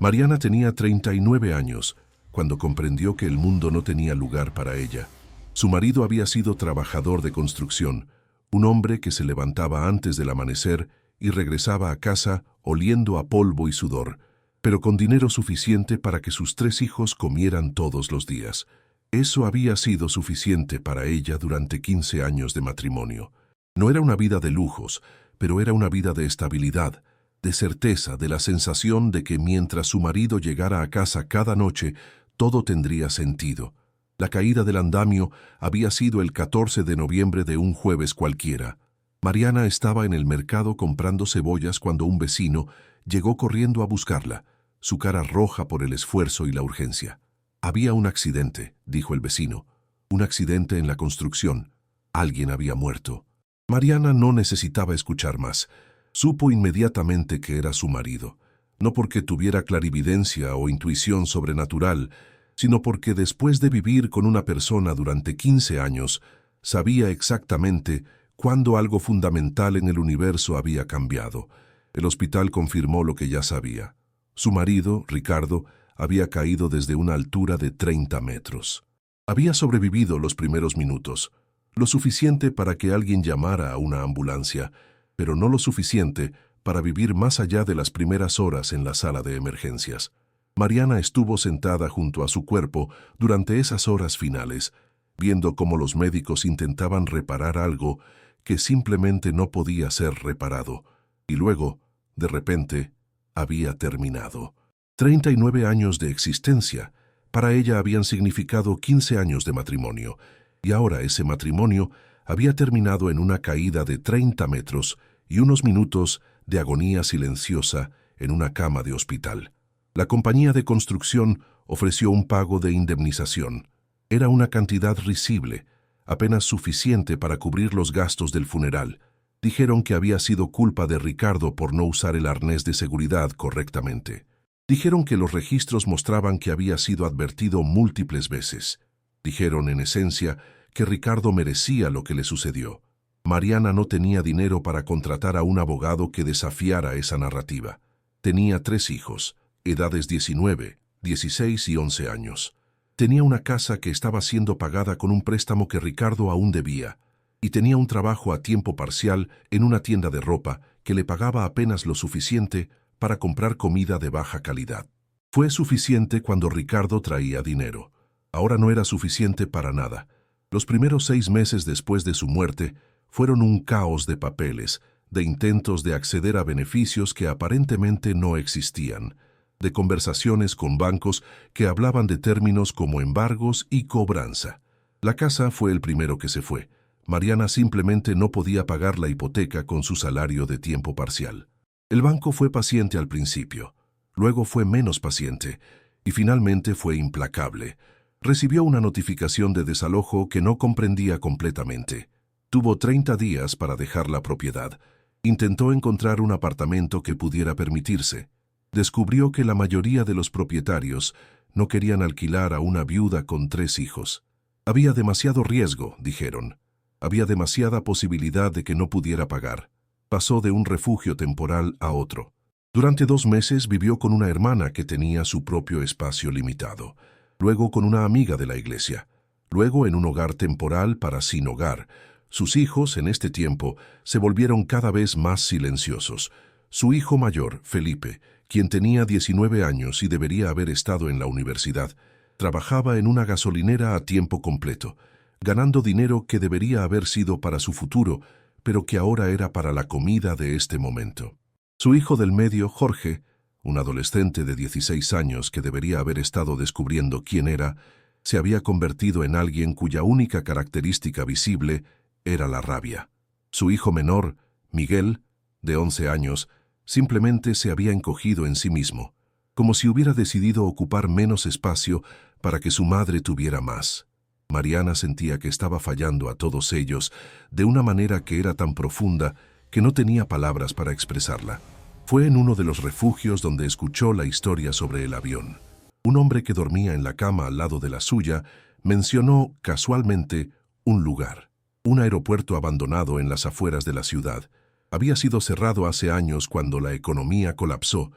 Mariana tenía 39 años cuando comprendió que el mundo no tenía lugar para ella. Su marido había sido trabajador de construcción, un hombre que se levantaba antes del amanecer y regresaba a casa oliendo a polvo y sudor, pero con dinero suficiente para que sus 3 hijos comieran todos los días. Eso había sido suficiente para ella durante 15 años de matrimonio. No era una vida de lujos, pero era una vida de estabilidad, de certeza, de la sensación de que mientras su marido llegara a casa cada noche, todo tendría sentido. La caída del andamio había sido el 14 de noviembre de un jueves cualquiera. Mariana estaba en el mercado comprando cebollas cuando un vecino llegó corriendo a buscarla, su cara roja por el esfuerzo y la urgencia. «Había un accidente», dijo el vecino. «Un accidente en la construcción. Alguien había muerto». Mariana no necesitaba escuchar más. Supo inmediatamente que era su marido, no porque tuviera clarividencia o intuición sobrenatural, sino porque después de vivir con una persona durante 15 años, sabía exactamente cuándo algo fundamental en el universo había cambiado. El hospital confirmó lo que ya sabía. Su marido, Ricardo, había caído desde una altura de 30 metros. Había sobrevivido los primeros minutos, lo suficiente para que alguien llamara a una ambulancia, pero no lo suficiente para vivir más allá de las primeras horas en la sala de emergencias. Mariana estuvo sentada junto a su cuerpo durante esas horas finales, viendo cómo los médicos intentaban reparar algo que simplemente no podía ser reparado, y luego, de repente, había terminado. 39 años de existencia, para ella habían significado 15 años de matrimonio, y ahora ese matrimonio había terminado en una caída de 30 metros y unos minutos de agonía silenciosa en una cama de hospital. La compañía de construcción ofreció un pago de indemnización. Era una cantidad risible, apenas suficiente para cubrir los gastos del funeral. Dijeron que había sido culpa de Ricardo por no usar el arnés de seguridad correctamente. Dijeron que los registros mostraban que había sido advertido múltiples veces. Dijeron, en esencia, que Ricardo merecía lo que le sucedió. Mariana no tenía dinero para contratar a un abogado que desafiara esa narrativa. Tenía 3 hijos, edades 19, 16 y 11 años. Tenía una casa que estaba siendo pagada con un préstamo que Ricardo aún debía, y tenía un trabajo a tiempo parcial en una tienda de ropa que le pagaba apenas lo suficiente para comprar comida de baja calidad. Fue suficiente cuando Ricardo traía dinero. Ahora no era suficiente para nada. Los primeros 6 meses después de su muerte fueron un caos de papeles, de intentos de acceder a beneficios que aparentemente no existían, de conversaciones con bancos que hablaban de términos como embargos y cobranza. La casa fue el primero que se fue. Mariana simplemente no podía pagar la hipoteca con su salario de tiempo parcial. El banco fue paciente al principio, luego fue menos paciente y finalmente fue implacable. Recibió una notificación de desalojo que no comprendía completamente. Tuvo 30 días para dejar la propiedad. Intentó encontrar un apartamento que pudiera permitirse. Descubrió que la mayoría de los propietarios no querían alquilar a una viuda con 3 hijos. Había demasiado riesgo, dijeron. Había demasiada posibilidad de que no pudiera pagar. Pasó de un refugio temporal a otro. Durante 2 meses vivió con una hermana que tenía su propio espacio limitado. Luego con una amiga de la iglesia. Luego en un hogar temporal para sin hogar. Sus hijos, en este tiempo, se volvieron cada vez más silenciosos. Su hijo mayor, Felipe, quien tenía 19 años y debería haber estado en la universidad, trabajaba en una gasolinera a tiempo completo, ganando dinero que debería haber sido para su futuro, pero que ahora era para la comida de este momento. Su hijo del medio, Jorge, un adolescente de 16 años que debería haber estado descubriendo quién era, se había convertido en alguien cuya única característica visible era la rabia. Su hijo menor, Miguel, de 11 años, simplemente se había encogido en sí mismo, como si hubiera decidido ocupar menos espacio para que su madre tuviera más. Mariana sentía que estaba fallando a todos ellos de una manera que era tan profunda que no tenía palabras para expresarla. Fue en uno de los refugios donde escuchó la historia sobre el avión. Un hombre que dormía en la cama al lado de la suya mencionó casualmente un lugar, un aeropuerto abandonado en las afueras de la ciudad. Había sido cerrado hace años cuando la economía colapsó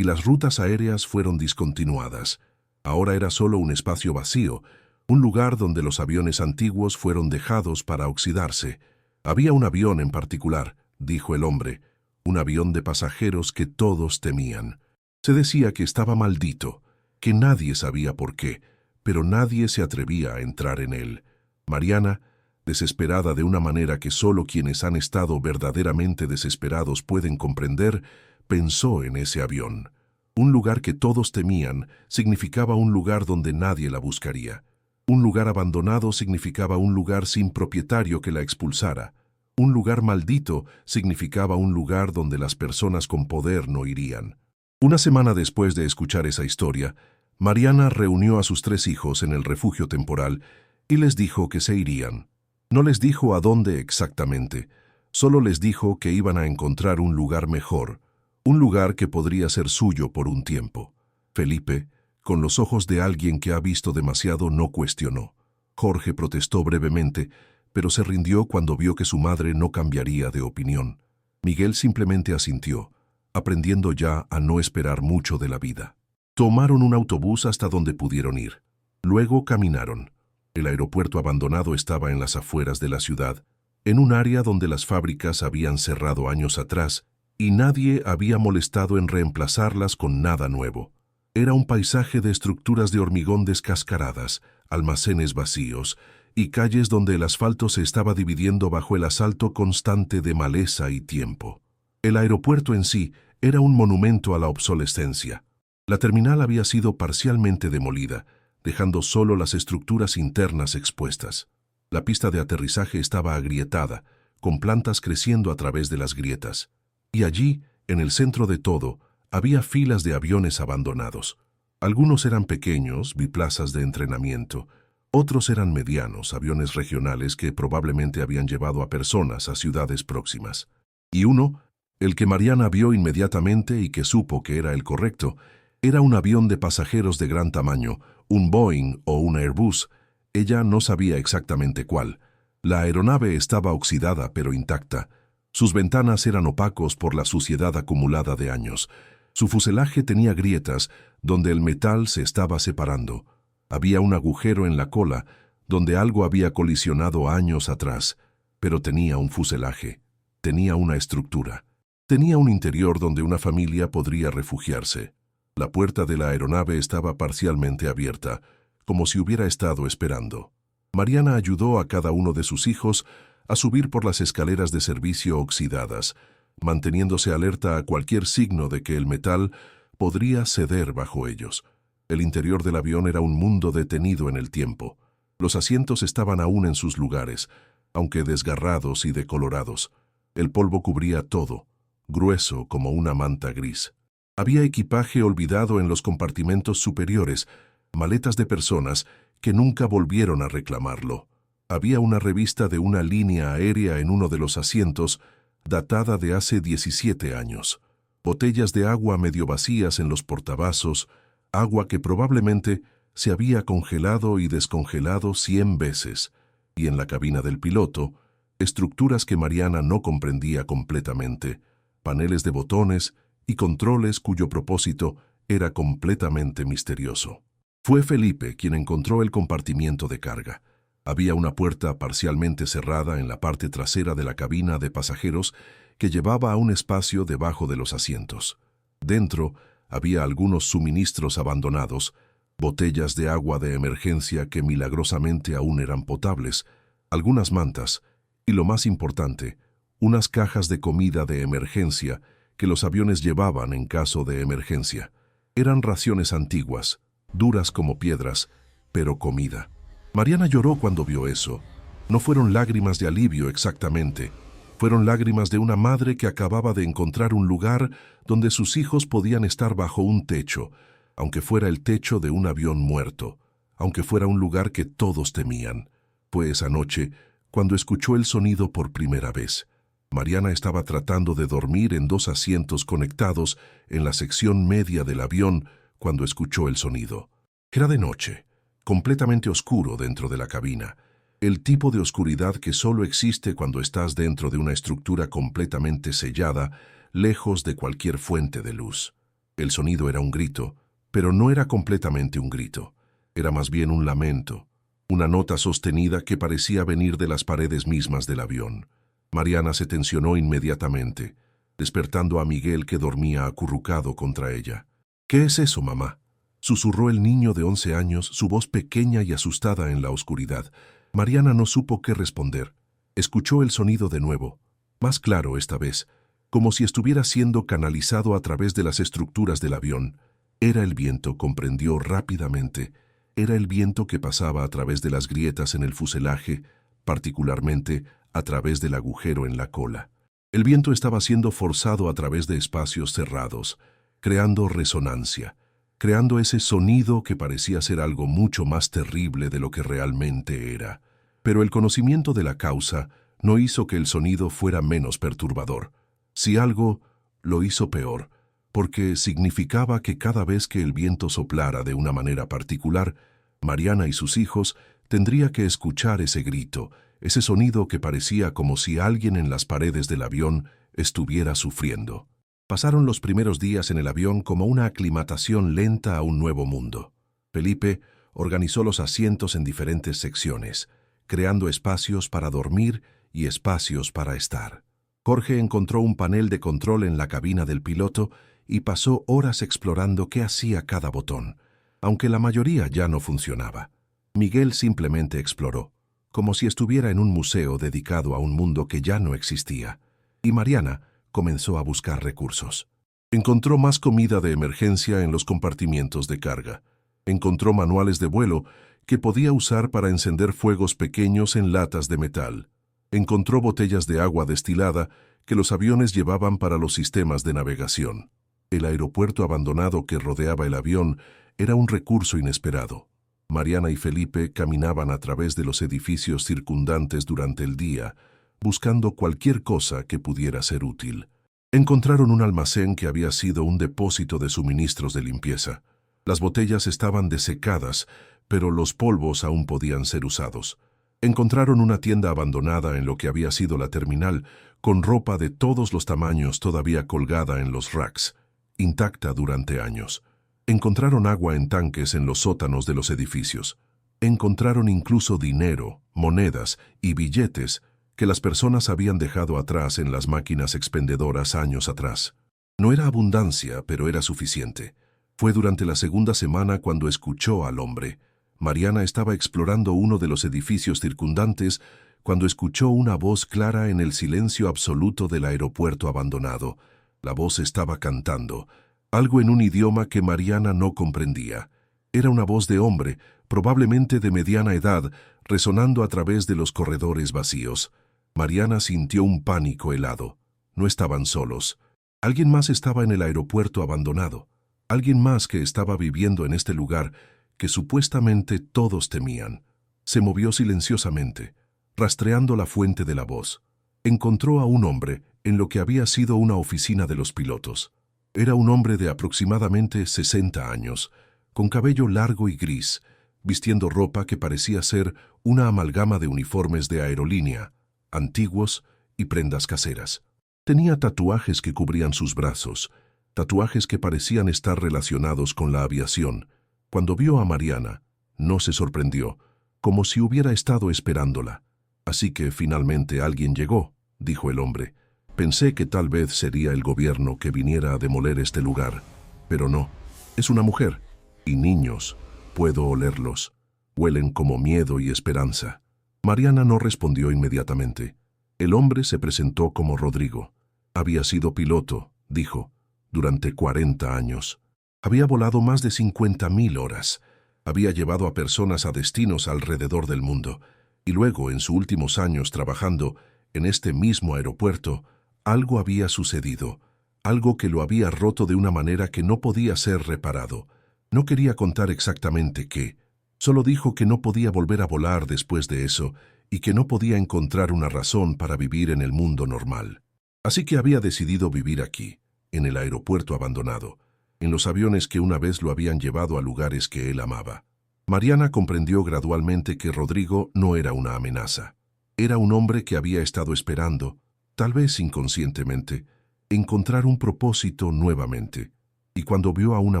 y las rutas aéreas fueron discontinuadas. Ahora era solo un espacio vacío, un lugar donde los aviones antiguos fueron dejados para oxidarse. Había un avión en particular, dijo el hombre, un avión de pasajeros que todos temían. Se decía que estaba maldito, que nadie sabía por qué, pero nadie se atrevía a entrar en él. Mariana, desesperada de una manera que solo quienes han estado verdaderamente desesperados pueden comprender, pensó en ese avión. Un lugar que todos temían significaba un lugar donde nadie la buscaría. Un lugar abandonado significaba un lugar sin propietario que la expulsara. Un lugar maldito significaba un lugar donde las personas con poder no irían. Una semana después de escuchar esa historia, Mariana reunió a sus 3 hijos en el refugio temporal y les dijo que se irían. No les dijo a dónde exactamente, solo les dijo que iban a encontrar un lugar mejor, un lugar que podría ser suyo por un tiempo. Felipe, con los ojos de alguien que ha visto demasiado, no cuestionó. Jorge protestó brevemente, pero se rindió cuando vio que su madre no cambiaría de opinión. Miguel simplemente asintió, aprendiendo ya a no esperar mucho de la vida. Tomaron un autobús hasta donde pudieron ir. Luego caminaron. El aeropuerto abandonado estaba en las afueras de la ciudad, en un área donde las fábricas habían cerrado años atrás y nadie había molestado en reemplazarlas con nada nuevo. Era un paisaje de estructuras de hormigón descascaradas, almacenes vacíos y calles donde el asfalto se estaba dividiendo bajo el asalto constante de maleza y tiempo. El aeropuerto en sí era un monumento a la obsolescencia. La terminal había sido parcialmente demolida, dejando solo las estructuras internas expuestas. La pista de aterrizaje estaba agrietada, con plantas creciendo a través de las grietas. Y allí, en el centro de todo, había filas de aviones abandonados. Algunos eran pequeños, biplazas de entrenamiento. Otros eran medianos, aviones regionales que probablemente habían llevado a personas a ciudades próximas. Y uno, el que Mariana vio inmediatamente y que supo que era el correcto, era un avión de pasajeros de gran tamaño, un Boeing o un Airbus. Ella no sabía exactamente cuál. La aeronave estaba oxidada pero intacta. Sus ventanas eran opacos por la suciedad acumulada de años. Su fuselaje tenía grietas donde el metal se estaba separando. Había un agujero en la cola donde algo había colisionado años atrás, pero tenía un fuselaje, tenía una estructura, tenía un interior donde una familia podría refugiarse. La puerta de la aeronave estaba parcialmente abierta, como si hubiera estado esperando. Mariana ayudó a cada uno de sus hijos a subir por las escaleras de servicio oxidadas, manteniéndose alerta a cualquier signo de que el metal podría ceder bajo ellos. El interior del avión era un mundo detenido en el tiempo. Los asientos estaban aún en sus lugares, aunque desgarrados y decolorados. El polvo cubría todo, grueso como una manta gris. Había equipaje olvidado en los compartimentos superiores, maletas de personas que nunca volvieron a reclamarlo. Había una revista de una línea aérea en uno de los asientos, datada de hace 17 años. Botellas de agua medio vacías en los portavasos, agua que probablemente se había congelado y descongelado 100 veces, y en la cabina del piloto, estructuras que Mariana no comprendía completamente, paneles de botones y controles cuyo propósito era completamente misterioso. Fue Felipe quien encontró el compartimiento de carga. Había una puerta parcialmente cerrada en la parte trasera de la cabina de pasajeros que llevaba a un espacio debajo de los asientos. Dentro había algunos suministros abandonados, botellas de agua de emergencia que milagrosamente aún eran potables, algunas mantas y, lo más importante, unas cajas de comida de emergencia que los aviones llevaban en caso de emergencia. Eran raciones antiguas, duras como piedras, pero comida. Mariana lloró cuando vio eso. No fueron lágrimas de alivio exactamente. Fueron lágrimas de una madre que acababa de encontrar un lugar donde sus hijos podían estar bajo un techo, aunque fuera el techo de un avión muerto, aunque fuera un lugar que todos temían. Fue esa noche cuando escuchó el sonido por primera vez. Mariana estaba tratando de dormir en 2 asientos conectados en la sección media del avión cuando escuchó el sonido. Era de noche, completamente oscuro dentro de la cabina, el tipo de oscuridad que solo existe cuando estás dentro de una estructura completamente sellada, lejos de cualquier fuente de luz. El sonido era un grito, pero no era completamente un grito. Era más bien un lamento, una nota sostenida que parecía venir de las paredes mismas del avión. Mariana se tensionó inmediatamente, despertando a Miguel, que dormía acurrucado contra ella. «¿Qué es eso, mamá?», susurró el niño de 11 años, su voz pequeña y asustada en la oscuridad. Mariana no supo qué responder. Escuchó el sonido de nuevo, más claro esta vez, como si estuviera siendo canalizado a través de las estructuras del avión. Era el viento, comprendió rápidamente. Era el viento que pasaba a través de las grietas en el fuselaje, particularmente a través del agujero en la cola. El viento estaba siendo forzado a través de espacios cerrados, creando resonancia, creando ese sonido que parecía ser algo mucho más terrible de lo que realmente era. Pero el conocimiento de la causa no hizo que el sonido fuera menos perturbador. Si algo, lo hizo peor, porque significaba que cada vez que el viento soplara de una manera particular, Mariana y sus hijos tendrían que escuchar ese grito, ese sonido que parecía como si alguien en las paredes del avión estuviera sufriendo. Pasaron los primeros días en el avión como una aclimatación lenta a un nuevo mundo. Felipe organizó los asientos en diferentes secciones, creando espacios para dormir y espacios para estar. Jorge encontró un panel de control en la cabina del piloto y pasó horas explorando qué hacía cada botón, aunque la mayoría ya no funcionaba. Miguel simplemente exploró, como si estuviera en un museo dedicado a un mundo que ya no existía, y Mariana comenzó a buscar recursos. Encontró más comida de emergencia en los compartimientos de carga. Encontró manuales de vuelo que podía usar para encender fuegos pequeños en latas de metal. Encontró botellas de agua destilada que los aviones llevaban para los sistemas de navegación. El aeropuerto abandonado que rodeaba el avión era un recurso inesperado. Mariana y Felipe caminaban a través de los edificios circundantes durante el día, buscando cualquier cosa que pudiera ser útil. Encontraron un almacén que había sido un depósito de suministros de limpieza. Las botellas estaban desecadas, pero los polvos aún podían ser usados. Encontraron una tienda abandonada en lo que había sido la terminal, con ropa de todos los tamaños todavía colgada en los racks, intacta durante años. Encontraron agua en tanques en los sótanos de los edificios. Encontraron incluso dinero, monedas y billetes que las personas habían dejado atrás en las máquinas expendedoras años atrás. No era abundancia, pero era suficiente. Fue durante la segunda semana cuando escuchó al hombre. Mariana estaba explorando uno de los edificios circundantes cuando escuchó una voz clara en el silencio absoluto del aeropuerto abandonado. La voz estaba cantando, algo en un idioma que Mariana no comprendía. Era una voz de hombre, probablemente de mediana edad, resonando a través de los corredores vacíos. Mariana sintió un pánico helado. No estaban solos. Alguien más estaba en el aeropuerto abandonado. Alguien más que estaba viviendo en este lugar que supuestamente todos temían. Se movió silenciosamente, rastreando la fuente de la voz. Encontró a un hombre en lo que había sido una oficina de los pilotos. Era un hombre de aproximadamente 60 años, con cabello largo y gris, vistiendo ropa que parecía ser una amalgama de uniformes de aerolínea, antiguos y prendas caseras. Tenía tatuajes que cubrían sus brazos, tatuajes que parecían estar relacionados con la aviación. Cuando vio a Mariana, no se sorprendió, como si hubiera estado esperándola. «Así que finalmente alguien llegó», dijo el hombre. «Pensé que tal vez sería el gobierno que viniera a demoler este lugar, pero no. Es una mujer. Y niños. Puedo olerlos. Huelen como miedo y esperanza». Mariana no respondió inmediatamente. El hombre se presentó como Rodrigo. Había sido piloto, dijo, durante 40 años. Había volado más de 50.000 horas. Había llevado a personas a destinos alrededor del mundo. Y luego, en sus últimos años trabajando en este mismo aeropuerto, algo había sucedido. Algo que lo había roto de una manera que no podía ser reparado. No quería contar exactamente qué. Solo dijo que no podía volver a volar después de eso y que no podía encontrar una razón para vivir en el mundo normal. Así que había decidido vivir aquí, en el aeropuerto abandonado, en los aviones que una vez lo habían llevado a lugares que él amaba. Mariana comprendió gradualmente que Rodrigo no era una amenaza. Era un hombre que había estado esperando, tal vez inconscientemente, encontrar un propósito nuevamente, y cuando vio a una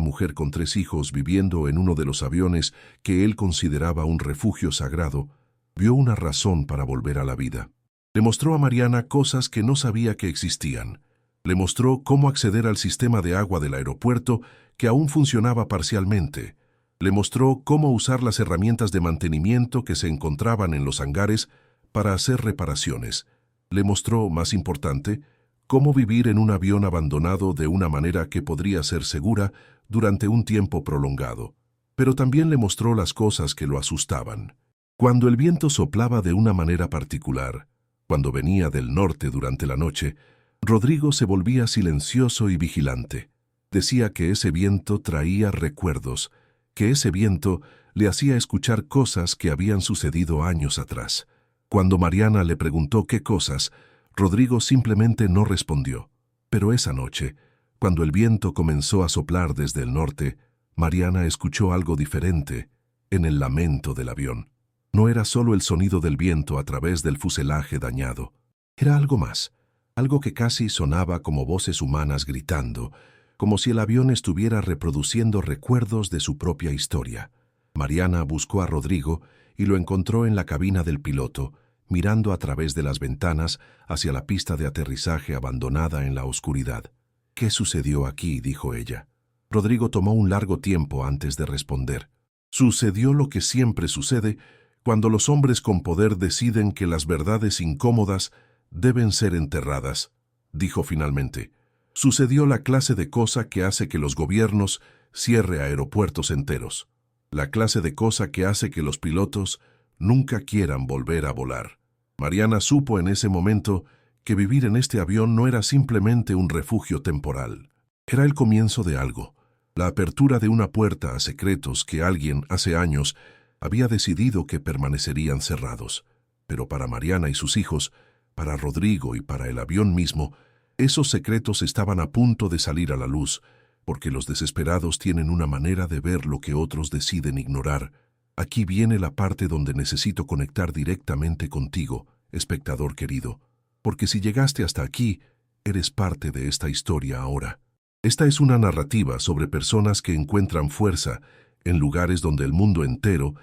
mujer con 3 hijos viviendo en uno de los aviones que él consideraba un refugio sagrado, vio una razón para volver a la vida. Le mostró a Mariana cosas que no sabía que existían. Le mostró cómo acceder al sistema de agua del aeropuerto que aún funcionaba parcialmente. Le mostró cómo usar las herramientas de mantenimiento que se encontraban en los hangares para hacer reparaciones. Le mostró, más importante, cómo vivir en un avión abandonado de una manera que podría ser segura durante un tiempo prolongado. Pero también le mostró las cosas que lo asustaban. Cuando el viento soplaba de una manera particular, cuando venía del norte durante la noche, Rodrigo se volvía silencioso y vigilante. Decía que ese viento traía recuerdos, que ese viento le hacía escuchar cosas que habían sucedido años atrás. Cuando Mariana le preguntó qué cosas, Rodrigo simplemente no respondió. Pero esa noche, cuando el viento comenzó a soplar desde el norte, Mariana escuchó algo diferente en el lamento del avión. No era solo el sonido del viento a través del fuselaje dañado. Era algo más, algo que casi sonaba como voces humanas gritando, como si el avión estuviera reproduciendo recuerdos de su propia historia. Mariana buscó a Rodrigo y lo encontró en la cabina del piloto, mirando a través de las ventanas hacia la pista de aterrizaje abandonada en la oscuridad. «¿Qué sucedió aquí?», dijo ella. Rodrigo tomó un largo tiempo antes de responder. «Sucedió lo que siempre sucede cuando los hombres con poder deciden que las verdades incómodas deben ser enterradas», dijo finalmente. «Sucedió la clase de cosa que hace que los gobiernos cierren aeropuertos enteros. La clase de cosa que hace que los pilotos nunca quieran volver a volar». Mariana supo en ese momento que vivir en este avión no era simplemente un refugio temporal. Era el comienzo de algo, la apertura de una puerta a secretos que alguien hace años había decidido que permanecerían cerrados. Pero para Mariana y sus hijos, para Rodrigo y para el avión mismo, esos secretos estaban a punto de salir a la luz, porque los desesperados tienen una manera de ver lo que otros deciden ignorar. Aquí viene la parte donde necesito conectar directamente contigo, espectador querido, porque si llegaste hasta aquí, eres parte de esta historia ahora. Esta es una narrativa sobre personas que encuentran fuerza en lugares donde el mundo entero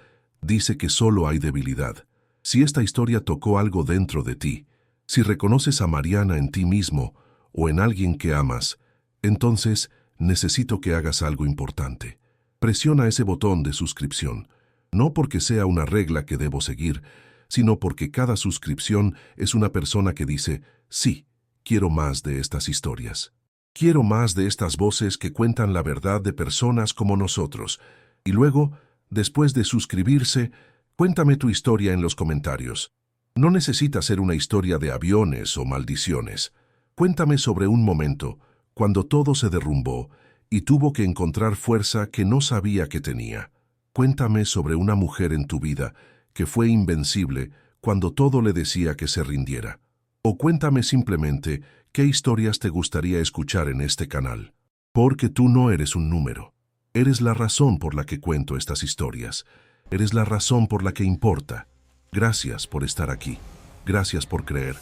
dice que solo hay debilidad. Si esta historia tocó algo dentro de ti, si reconoces a Mariana en ti mismo o en alguien que amas, entonces necesito que hagas algo importante. Presiona ese botón de suscripción. No porque sea una regla que debo seguir, sino porque cada suscripción es una persona que dice, sí, quiero más de estas historias. Quiero más de estas voces que cuentan la verdad de personas como nosotros. Y luego, después de suscribirse, cuéntame tu historia en los comentarios. No necesita ser una historia de aviones o maldiciones. Cuéntame sobre un momento, cuando todo se derrumbó y tuvo que encontrar fuerza que no sabía que tenía. Cuéntame sobre una mujer en tu vida que fue invencible cuando todo le decía que se rindiera. O cuéntame simplemente qué historias te gustaría escuchar en este canal. Porque tú no eres un número. Eres la razón por la que cuento estas historias. Eres la razón por la que importa. Gracias por estar aquí. Gracias por creer.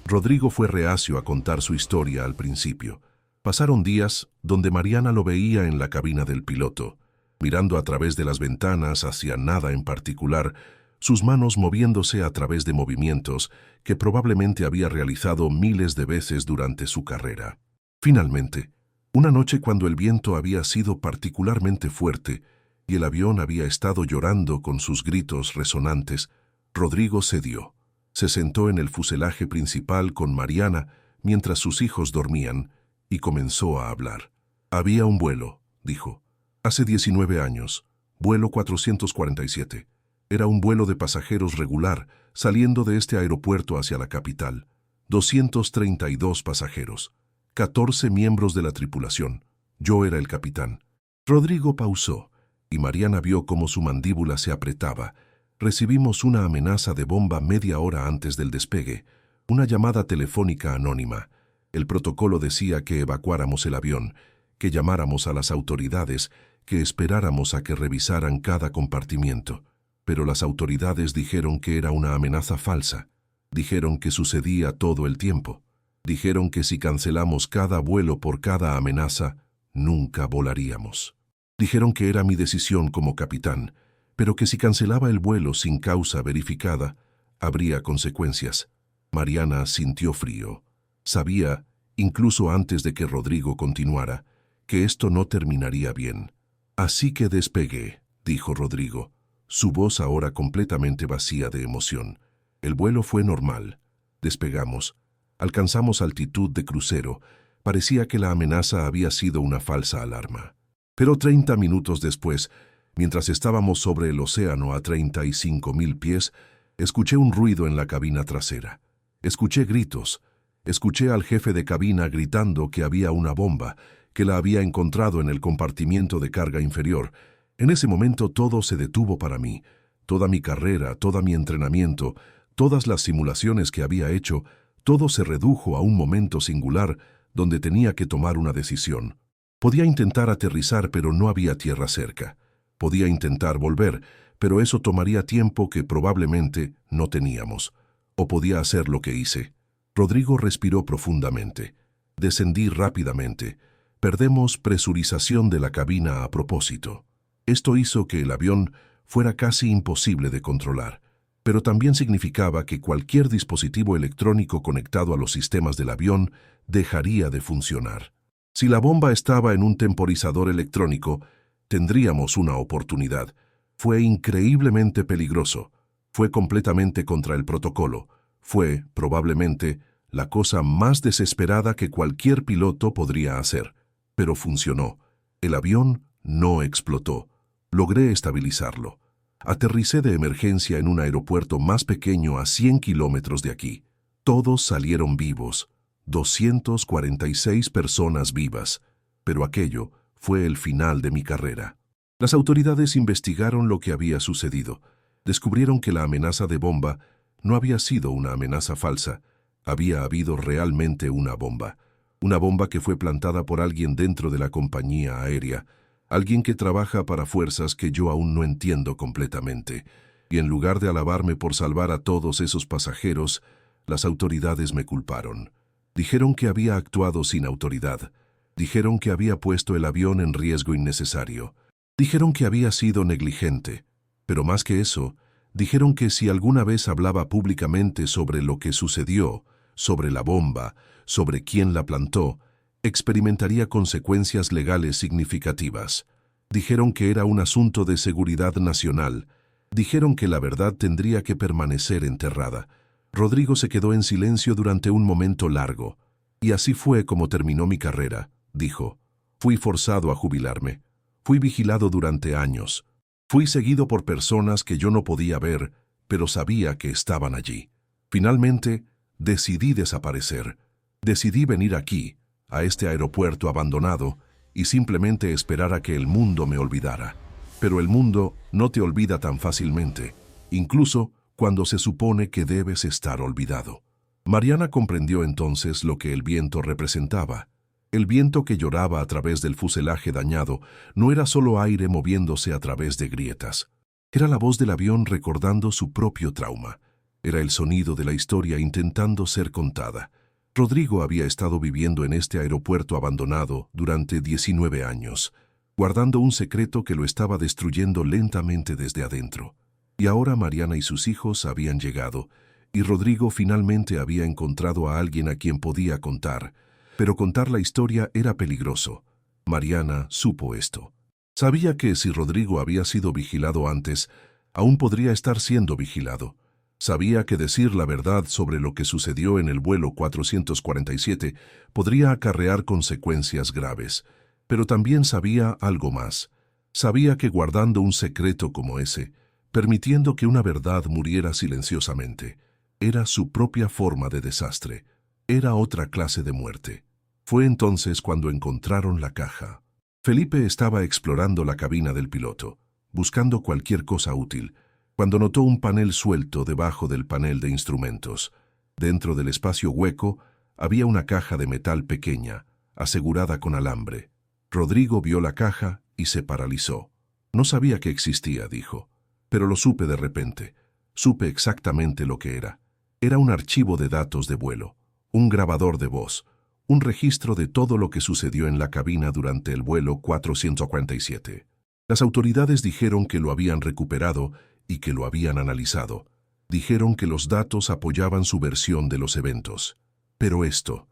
Rodrigo fue reacio a contar su historia al principio. Pasaron días donde Mariana lo veía en la cabina del piloto, mirando a través de las ventanas hacia nada en particular, sus manos moviéndose a través de movimientos que probablemente había realizado miles de veces durante su carrera. Finalmente, una noche cuando el viento había sido particularmente fuerte y el avión había estado llorando con sus gritos resonantes, Rodrigo cedió. Se sentó en el fuselaje principal con Mariana mientras sus hijos dormían y comenzó a hablar. «Había un vuelo», dijo. «Hace 19 años, vuelo 447. Era un vuelo de pasajeros regular, saliendo de este aeropuerto hacia la capital. 232 pasajeros, 14 miembros de la tripulación. Yo era el capitán». Rodrigo pausó, y Mariana vio cómo su mandíbula se apretaba. «Recibimos una amenaza de bomba media hora antes del despegue, una llamada telefónica anónima. El protocolo decía que evacuáramos el avión, que llamáramos a las autoridades, que esperáramos a que revisaran cada compartimiento. Pero las autoridades dijeron que era una amenaza falsa. Dijeron que sucedía todo el tiempo. Dijeron que si cancelamos cada vuelo por cada amenaza, nunca volaríamos. Dijeron que era mi decisión como capitán, pero que si cancelaba el vuelo sin causa verificada, habría consecuencias. Mariana sintió frío. Sabía, incluso antes de que Rodrigo continuara, que esto no terminaría bien. Así que despegué, dijo Rodrigo, su voz ahora completamente vacía de emoción. El vuelo fue normal. Despegamos. Alcanzamos altitud de crucero. Parecía que la amenaza había sido una falsa alarma. Pero 30 minutos después, mientras estábamos sobre el océano a 35.000 pies, escuché un ruido en la cabina trasera. Escuché gritos. Escuché al jefe de cabina gritando que había una bomba, que la había encontrado en el compartimiento de carga inferior. En ese momento todo se detuvo para mí. Toda mi carrera, todo mi entrenamiento, todas las simulaciones que había hecho, todo se redujo a un momento singular donde tenía que tomar una decisión. Podía intentar aterrizar, pero no había tierra cerca. Podía intentar volver, pero eso tomaría tiempo que probablemente no teníamos. O podía hacer lo que hice. Rodrigo respiró profundamente. Descendí rápidamente. Perdemos presurización de la cabina a propósito. Esto hizo que el avión fuera casi imposible de controlar, pero también significaba que cualquier dispositivo electrónico conectado a los sistemas del avión dejaría de funcionar. Si la bomba estaba en un temporizador electrónico, tendríamos una oportunidad. Fue increíblemente peligroso. Fue completamente contra el protocolo. Fue, probablemente, la cosa más desesperada que cualquier piloto podría hacer. Pero funcionó. El avión no explotó. Logré estabilizarlo. Aterricé de emergencia en un aeropuerto más pequeño a 100 kilómetros de aquí. Todos salieron vivos. 246 personas vivas. Pero aquello fue el final de mi carrera. Las autoridades investigaron lo que había sucedido. Descubrieron que la amenaza de bomba no había sido una amenaza falsa. Había habido realmente una bomba. Una bomba que fue plantada por alguien dentro de la compañía aérea. Alguien que trabaja para fuerzas que yo aún no entiendo completamente. Y en lugar de alabarme por salvar a todos esos pasajeros, las autoridades me culparon. Dijeron que había actuado sin autoridad. Dijeron que había puesto el avión en riesgo innecesario. Dijeron que había sido negligente. Pero más que eso, dijeron que si alguna vez hablaba públicamente sobre lo que sucedió, sobre la bomba, sobre quién la plantó, experimentaría consecuencias legales significativas. Dijeron que era un asunto de seguridad nacional. Dijeron que la verdad tendría que permanecer enterrada. Rodrigo se quedó en silencio durante un momento largo. Y así fue como terminó mi carrera, dijo. Fui forzado a jubilarme. Fui vigilado durante años. Fui seguido por personas que yo no podía ver, pero sabía que estaban allí. Finalmente, decidí desaparecer. Decidí venir aquí, a este aeropuerto abandonado, y simplemente esperar a que el mundo me olvidara. Pero el mundo no te olvida tan fácilmente, incluso cuando se supone que debes estar olvidado. Mariana comprendió entonces lo que el viento representaba. El viento que lloraba a través del fuselaje dañado no era solo aire moviéndose a través de grietas. Era la voz del avión recordando su propio trauma. Era el sonido de la historia intentando ser contada. Rodrigo había estado viviendo en este aeropuerto abandonado durante 19 años, guardando un secreto que lo estaba destruyendo lentamente desde adentro. Y ahora Mariana y sus hijos habían llegado, y Rodrigo finalmente había encontrado a alguien a quien podía contar. Pero contar la historia era peligroso. Mariana supo esto. Sabía que si Rodrigo había sido vigilado antes, aún podría estar siendo vigilado. Sabía que decir la verdad sobre lo que sucedió en el vuelo 447 podría acarrear consecuencias graves. Pero también sabía algo más. Sabía que guardando un secreto como ese, permitiendo que una verdad muriera silenciosamente, era su propia forma de desastre. Era otra clase de muerte. Fue entonces cuando encontraron la caja. Felipe estaba explorando la cabina del piloto, buscando cualquier cosa útil, cuando notó un panel suelto debajo del panel de instrumentos. Dentro del espacio hueco había una caja de metal pequeña, asegurada con alambre. Rodrigo vio la caja y se paralizó. No sabía que existía, dijo. Pero lo supe de repente. Supe exactamente lo que era. Era un archivo de datos de vuelo, un grabador de voz, un registro de todo lo que sucedió en la cabina durante el vuelo 447. Las autoridades dijeron que lo habían recuperado y que lo habían analizado. Dijeron que los datos apoyaban su versión de los eventos. Pero esto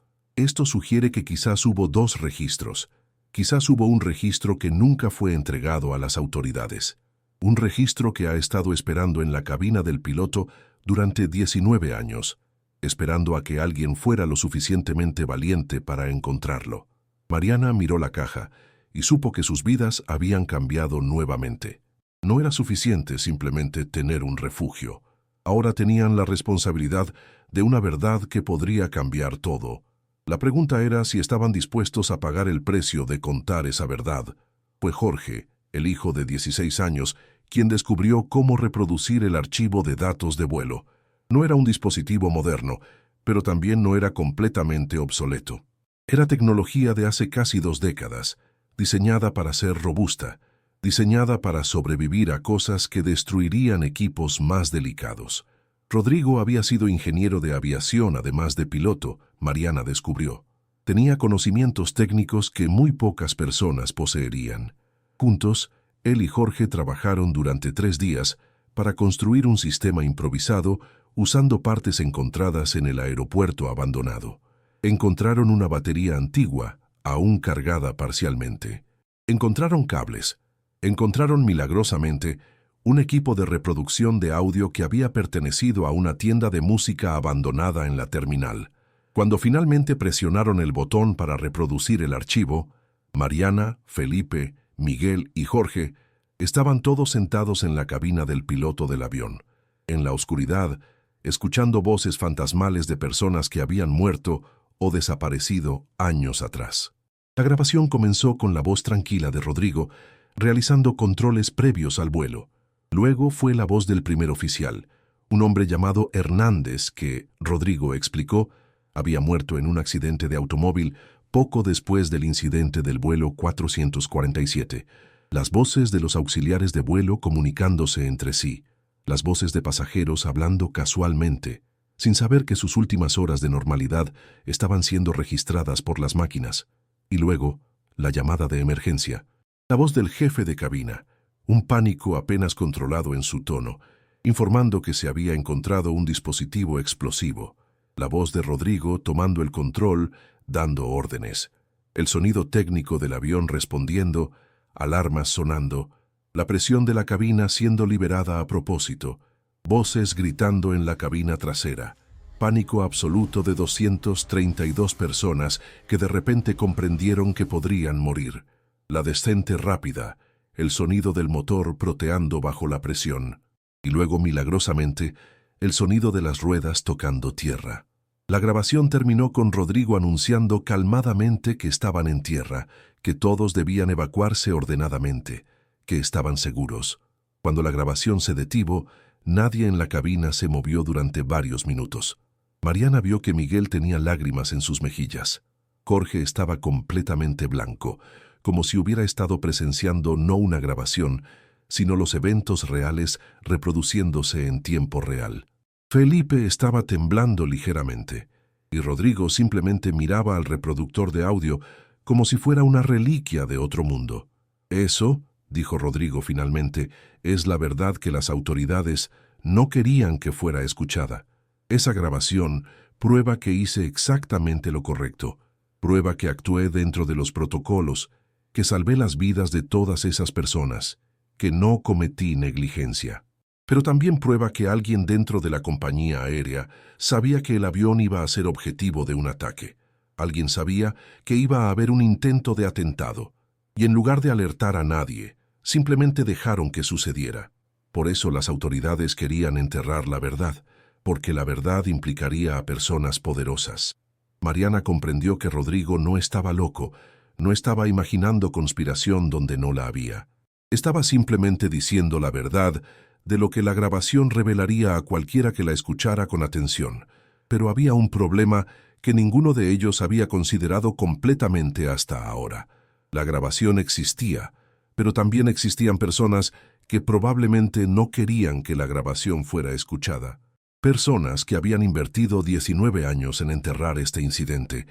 sugiere que quizás hubo dos registros. Quizás hubo un registro que nunca fue entregado a las autoridades. Un registro que ha estado esperando en la cabina del piloto durante 19 años, esperando a que alguien fuera lo suficientemente valiente para encontrarlo. Mariana miró la caja y supo que sus vidas habían cambiado nuevamente. No era suficiente simplemente tener un refugio. Ahora tenían la responsabilidad de una verdad que podría cambiar todo. La pregunta era si estaban dispuestos a pagar el precio de contar esa verdad. Fue Jorge, el hijo de 16 años, quien descubrió cómo reproducir el archivo de datos de vuelo. No era un dispositivo moderno, pero también no era completamente obsoleto. Era tecnología de hace casi 2 décadas, diseñada para ser robusta, diseñada para sobrevivir a cosas que destruirían equipos más delicados. Rodrigo había sido ingeniero de aviación, además de piloto, Mariana descubrió. Tenía conocimientos técnicos que muy pocas personas poseerían. Juntos, él y Jorge trabajaron durante 3 días para construir un sistema improvisado usando partes encontradas en el aeropuerto abandonado. Encontraron una batería antigua, aún cargada parcialmente. Encontraron cables. Encontraron milagrosamente un equipo de reproducción de audio que había pertenecido a una tienda de música abandonada en la terminal. Cuando finalmente presionaron el botón para reproducir el archivo, Mariana, Felipe, Miguel y Jorge estaban todos sentados en la cabina del piloto del avión, en la oscuridad, escuchando voces fantasmales de personas que habían muerto o desaparecido años atrás. La grabación comenzó con la voz tranquila de Rodrigo, realizando controles previos al vuelo. Luego fue la voz del primer oficial, un hombre llamado Hernández que, Rodrigo explicó, había muerto en un accidente de automóvil poco después del incidente del vuelo 447. Las voces de los auxiliares de vuelo comunicándose entre sí, las voces de pasajeros hablando casualmente, sin saber que sus últimas horas de normalidad estaban siendo registradas por las máquinas. Y luego, la llamada de emergencia. La voz del jefe de cabina, un pánico apenas controlado en su tono, informando que se había encontrado un dispositivo explosivo. La voz de Rodrigo tomando el control, dando órdenes. El sonido técnico del avión respondiendo, alarmas sonando, la presión de la cabina siendo liberada a propósito, voces gritando en la cabina trasera. Pánico absoluto de 232 personas que de repente comprendieron que podrían morir. La descente rápida, el sonido del motor proteando bajo la presión. Y luego, milagrosamente, el sonido de las ruedas tocando tierra. La grabación terminó con Rodrigo anunciando calmadamente que estaban en tierra, que todos debían evacuarse ordenadamente, que estaban seguros. Cuando la grabación se detuvo, nadie en la cabina se movió durante varios minutos. Mariana vio que Miguel tenía lágrimas en sus mejillas. Jorge estaba completamente blanco, como si hubiera estado presenciando no una grabación, sino los eventos reales reproduciéndose en tiempo real. Felipe estaba temblando ligeramente, y Rodrigo simplemente miraba al reproductor de audio como si fuera una reliquia de otro mundo. Eso, dijo Rodrigo finalmente, es la verdad que las autoridades no querían que fuera escuchada. Esa grabación prueba que hice exactamente lo correcto, prueba que actué dentro de los protocolos, que salvé las vidas de todas esas personas, que no cometí negligencia. Pero también prueba que alguien dentro de la compañía aérea sabía que el avión iba a ser objetivo de un ataque. Alguien sabía que iba a haber un intento de atentado, y en lugar de alertar a nadie, simplemente dejaron que sucediera. Por eso las autoridades querían enterrar la verdad, porque la verdad implicaría a personas poderosas. Mariana comprendió que Rodrigo no estaba loco, no estaba imaginando conspiración donde no la había. Estaba simplemente diciendo la verdad de lo que la grabación revelaría a cualquiera que la escuchara con atención. Pero había un problema que ninguno de ellos había considerado completamente hasta ahora. La grabación existía, pero también existían personas que probablemente no querían que la grabación fuera escuchada. Personas que habían invertido 19 años en enterrar este incidente,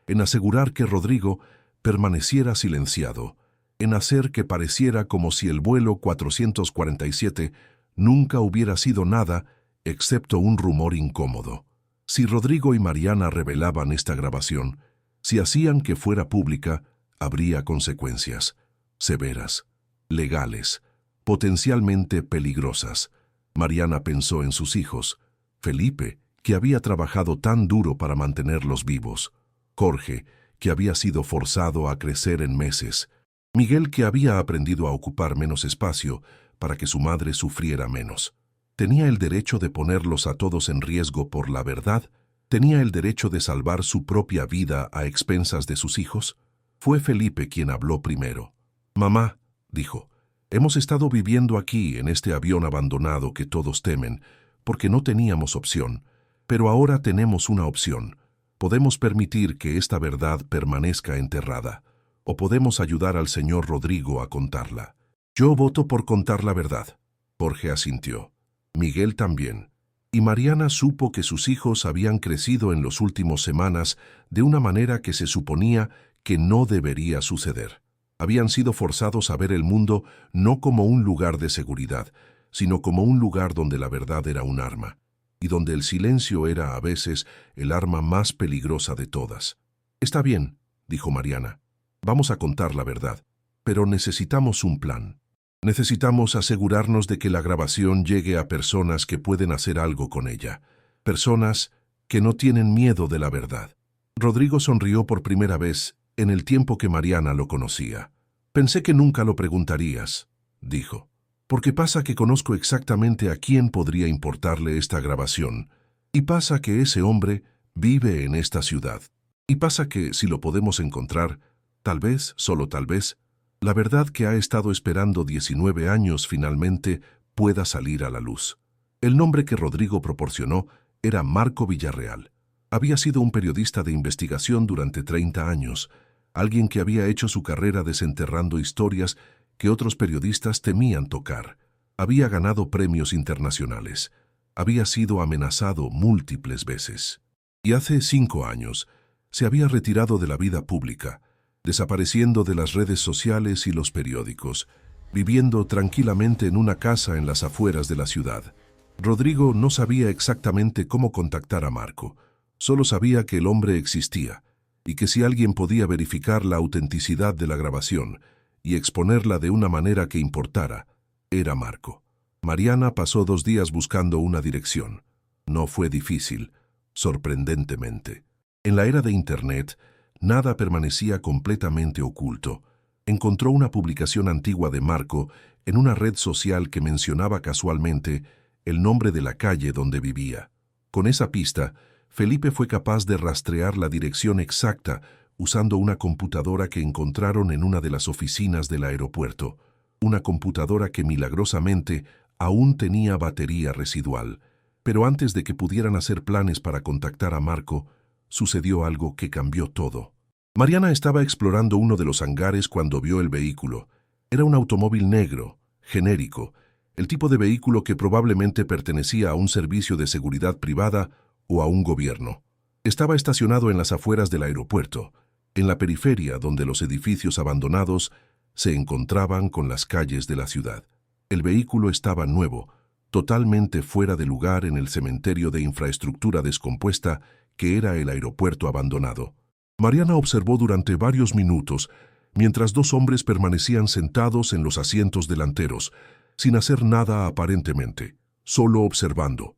en asegurar que Rodrigo permaneciera silenciado, en hacer que pareciera como si el vuelo 447 nunca hubiera sido nada excepto un rumor incómodo. Si Rodrigo y Mariana revelaban esta grabación, si hacían que fuera pública, habría consecuencias severas, legales, potencialmente peligrosas. Mariana pensó en sus hijos, Felipe, que había trabajado tan duro para mantenerlos vivos, Jorge, que había sido forzado a crecer en meses, Miguel, que había aprendido a ocupar menos espacio para que su madre sufriera menos. ¿Tenía el derecho de ponerlos a todos en riesgo por la verdad? ¿Tenía el derecho de salvar su propia vida a expensas de sus hijos? Fue Felipe quien habló primero. «Mamá», dijo, «hemos estado viviendo aquí en este avión abandonado que todos temen, porque no teníamos opción, pero ahora tenemos una opción. Podemos permitir que esta verdad permanezca enterrada, o podemos ayudar al señor Rodrigo a contarla. Yo voto por contar la verdad». Jorge asintió. Miguel también. Y Mariana supo que sus hijos habían crecido en las últimas semanas de una manera que se suponía que no debería suceder. Habían sido forzados a ver el mundo no como un lugar de seguridad, sino como un lugar donde la verdad era un arma, y donde el silencio era a veces el arma más peligrosa de todas. «Está bien», dijo Mariana. «Vamos a contar la verdad, pero necesitamos un plan. Necesitamos asegurarnos de que la grabación llegue a personas que pueden hacer algo con ella, personas que no tienen miedo de la verdad». Rodrigo sonrió por primera vez en el tiempo que Mariana lo conocía. «Pensé que nunca lo preguntarías», dijo, «porque pasa que conozco exactamente a quién podría importarle esta grabación, y pasa que ese hombre vive en esta ciudad, y pasa que, si lo podemos encontrar, tal vez, solo tal vez, la verdad que ha estado esperando 19 años finalmente pueda salir a la luz». El nombre que Rodrigo proporcionó era Marco Villarreal. Había sido un periodista de investigación durante 30 años, alguien que había hecho su carrera desenterrando historias que otros periodistas temían tocar. Había ganado premios internacionales. Había sido amenazado múltiples veces. Y hace 5 años se había retirado de la vida pública, desapareciendo de las redes sociales y los periódicos, viviendo tranquilamente en una casa en las afueras de la ciudad. Rodrigo no sabía exactamente cómo contactar a Marco, solo sabía que el hombre existía, y que si alguien podía verificar la autenticidad de la grabación y exponerla de una manera que importara, era Marco. Mariana pasó 2 días buscando una dirección. No fue difícil, sorprendentemente. En la era de Internet, nada permanecía completamente oculto. Encontró una publicación antigua de Marco en una red social que mencionaba casualmente el nombre de la calle donde vivía. Con esa pista, Felipe fue capaz de rastrear la dirección exacta usando una computadora que encontraron en una de las oficinas del aeropuerto, una computadora que milagrosamente aún tenía batería residual. Pero antes de que pudieran hacer planes para contactar a Marco, sucedió algo que cambió todo. Mariana estaba explorando uno de los hangares cuando vio el vehículo. Era un automóvil negro, genérico, el tipo de vehículo que probablemente pertenecía a un servicio de seguridad privada o a un gobierno. Estaba estacionado en las afueras del aeropuerto, en la periferia donde los edificios abandonados se encontraban con las calles de la ciudad. El vehículo estaba nuevo, totalmente fuera de lugar en el cementerio de infraestructura descompuesta que era el aeropuerto abandonado. Mariana observó durante varios minutos, mientras 2 hombres permanecían sentados en los asientos delanteros, sin hacer nada aparentemente, solo observando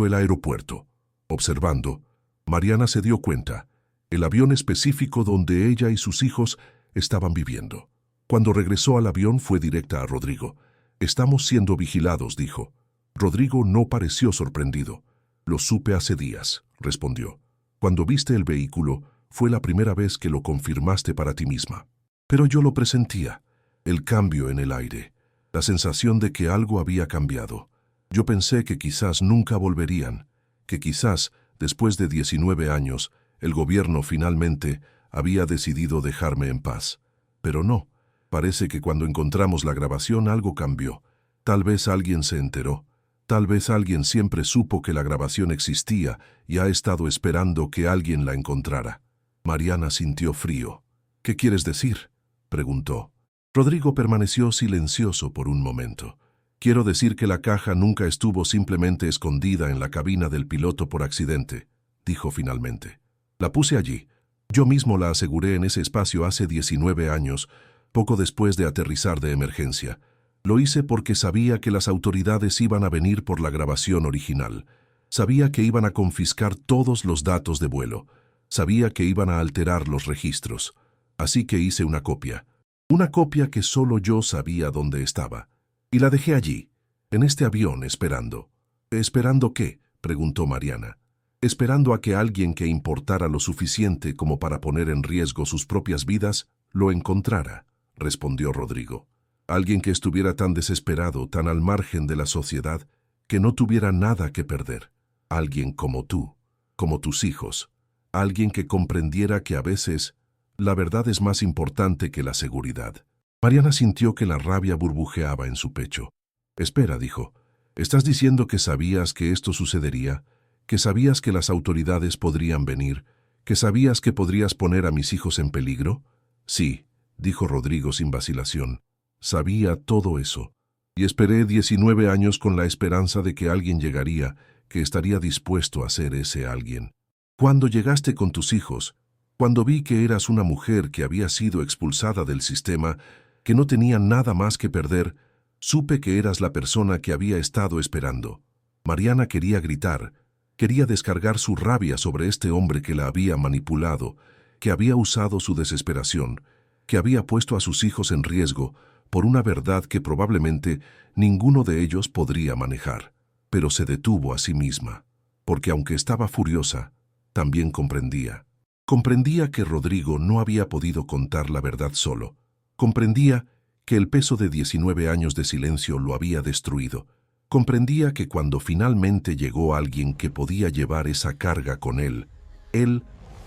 el aeropuerto. Observando, Mariana se dio cuenta, el avión específico donde ella y sus hijos estaban viviendo. Cuando regresó al avión fue directa a Rodrigo. «Estamos siendo vigilados», dijo. Rodrigo no pareció sorprendido. «Lo supe hace días», respondió. «Cuando viste el vehículo, fue la primera vez que lo confirmaste para ti misma. Pero yo lo presentía, el cambio en el aire, la sensación de que algo había cambiado. Yo pensé que quizás nunca volverían, que quizás, después de 19 años, el gobierno finalmente había decidido dejarme en paz. Pero no, parece que cuando encontramos la grabación algo cambió. Tal vez alguien se enteró. Tal vez alguien siempre supo que la grabación existía y ha estado esperando que alguien la encontrara». Mariana sintió frío. ¿Qué quieres decir?, preguntó. Rodrigo permaneció silencioso por un momento. Quiero decir que la caja nunca estuvo simplemente escondida en la cabina del piloto por accidente, dijo finalmente. La puse allí. Yo mismo la aseguré en ese espacio hace 19 años, poco después de aterrizar de emergencia. Lo hice porque sabía que las autoridades iban a venir por la grabación original. Sabía que iban a confiscar todos los datos de vuelo. Sabía que iban a alterar los registros. Así que hice una copia. Una copia que solo yo sabía dónde estaba. Y la dejé allí, en este avión, esperando. ¿Esperando qué?, preguntó Mariana. Esperando a que alguien que importara lo suficiente como para poner en riesgo sus propias vidas lo encontrara, respondió Rodrigo. Alguien que estuviera tan desesperado, tan al margen de la sociedad, que no tuviera nada que perder. Alguien como tú, como tus hijos. Alguien que comprendiera que a veces la verdad es más importante que la seguridad. Mariana sintió que la rabia burbujeaba en su pecho. Espera, dijo. ¿Estás diciendo que sabías que esto sucedería? ¿Que sabías que las autoridades podrían venir? ¿Que sabías que podrías poner a mis hijos en peligro? Sí, dijo Rodrigo sin vacilación. Sabía todo eso. Y esperé 19 años con la esperanza de que alguien llegaría, que estaría dispuesto a ser ese alguien. Cuando llegaste con tus hijos, cuando vi que eras una mujer que había sido expulsada del sistema, que no tenía nada más que perder, supe que eras la persona que había estado esperando. Mariana quería gritar, quería descargar su rabia sobre este hombre que la había manipulado, que había usado su desesperación, que había puesto a sus hijos en riesgo por una verdad que probablemente ninguno de ellos podría manejar. Pero se detuvo a sí misma, porque aunque estaba furiosa, también comprendía. Comprendía que Rodrigo no había podido contar la verdad solo. Comprendía que el peso de 19 años de silencio lo había destruido. Comprendía que cuando finalmente llegó alguien que podía llevar esa carga con él